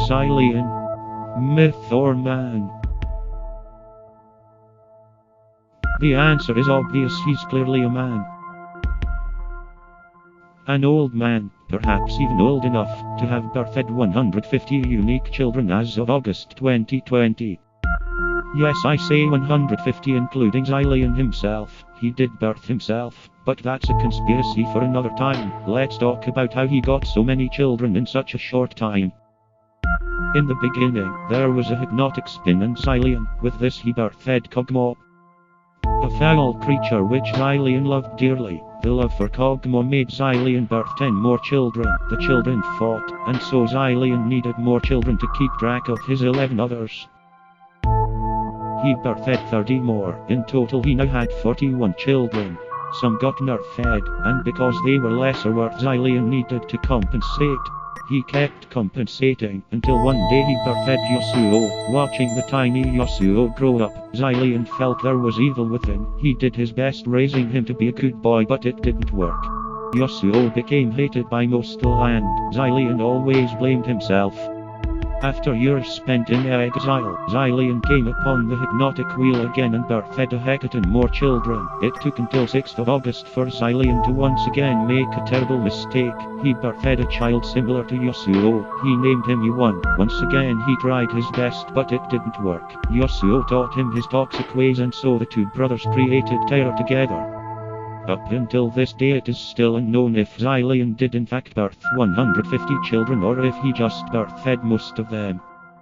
Zilean? Myth or man? The answer is obvious, he's clearly a man. An old man, perhaps even old enough to have birthed 150 unique children as of August 2020. Yes, I say 150 including Zilean himself. He did birth himself, but that's a conspiracy for another time. Let's talk about how he got so many children in such a short time. In the beginning, there was a hypnotic spin in Zilean. With this he birthed Kog'Maw, a foul creature which Zilean loved dearly. The love for Kog'Maw made Zilean birth 10 more children. The children fought, and so Zilean needed more children to keep track of his 11 others. He birthed 30 more. In total he now had 41 children. Some got nerfed, and because they were lesser worth, Zilean needed to compensate. He kept compensating, until one day he birthed Yasuo. Watching the tiny Yasuo grow up, Zilean felt there was evil within. He did his best raising him to be a good boy, but it didn't work. Yasuo became hated by most of the land. Zilean always blamed himself. After years spent in exile, Zilean came upon the hypnotic wheel again and birthed a hecaton more children. It took until 6th of August for Zilean to once again make a terrible mistake. He birthed a child similar to Yasuo. He named him Yuan. Once again he tried his best, but it didn't work. Yasuo taught him his toxic ways, and so the two brothers created terror together. Up until this day it is still unknown if Zilean did in fact birth 150 children or if he just birthed most of them.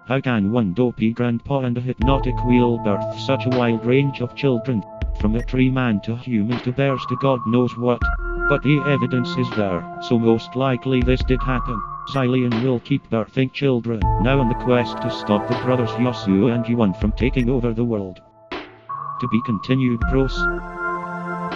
How can one dopey grandpa and a hypnotic wheel birth such a wide range of children? From a tree man to human to bears to God knows what. But the evidence is there, so most likely this did happen. Zilean will keep birthing children, now on the quest to stop the brothers Yasuo and Yuan from taking over the world. To be continued, bros.